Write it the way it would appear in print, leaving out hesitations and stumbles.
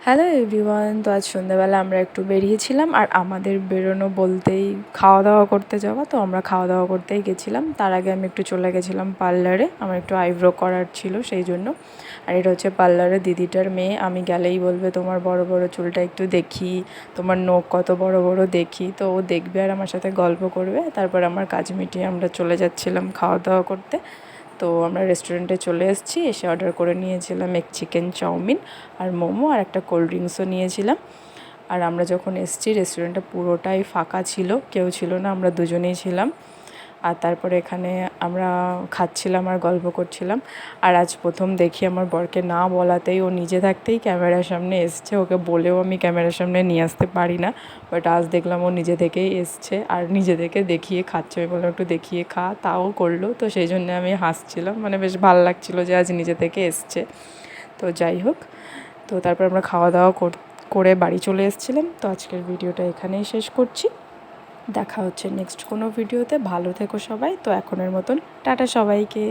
Hello everyone. তো আজ সন্ধ্যাবেলা আমরা একটু বেরিয়েছিলাম, আর আমাদের বেরোনো বলতেই খাওয়া দাওয়া করতে যাওয়া। তো আমরা খাওয়া দাওয়া করতেই গেছিলাম। তার আগে আমি একটু চলে গেছিলাম পার্লারে, আমার একটু আইব্রো করার ছিল সেই জন্য। আর এটা হচ্ছে পার্লারে দিদিটার মেয়ে। আমি গেলেই বলবে তোমার বড় বড় চুলটা একটু দেখি, তোমার নখ কত বড় বড় দেখি। তো ও দেখবে আর আমার সাথে গল্প করবে। তারপর আমার কাজ মিটিয়ে আমরা চলে যাচ্ছিলাম খাওয়া দাওয়া করতে। তো আমরা রেস্টুরেন্টে চলে এসেছি, এসে অর্ডার করে নিয়েছিলাম এক চিকেন চাউমিন আর মোমো আর একটা কোল্ড ড্রিঙ্কসও নিয়েছিলাম। আর আমরা যখন এসেছি রেস্টুরেন্টটা পুরোটাই ফাঁকা ছিল, কেউ ছিল না, আমরা দুজনেই ছিলাম। আর তারপরে এখানে আমরা খাচ্ছিলাম আর গল্প করছিলাম। আর আজ প্রথম দেখি আমার বরকে না বলাতেই ও নিজে থাকতেই ক্যামেরার সামনে এসছে। ওকে বলেও আমি ক্যামেরার সামনে নিয়ে আসতে পারি না, বাট আজ দেখলাম ও নিজে থেকেই এসছে আর নিজে থেকে দেখিয়ে খাচ্ছে। আমি বললাম একটু দেখিয়ে খা, তাও করলো। তো সেই জন্য আমি হাসছিলাম, মানে বেশ ভালো লাগছিলো যে আজ নিজে থেকে এসছে। তো যাই হোক, তো তারপর আমরা খাওয়া দাওয়া করে বাড়ি চলে এসেছিলাম। তো আজকের ভিডিওটা এখানেই শেষ করছি। দেখা হচ্ছে নেক্সট কোনো ভিডিওতে। ভালো থেকো সবাই। তো এখনের মতন টাটা সবাইকে।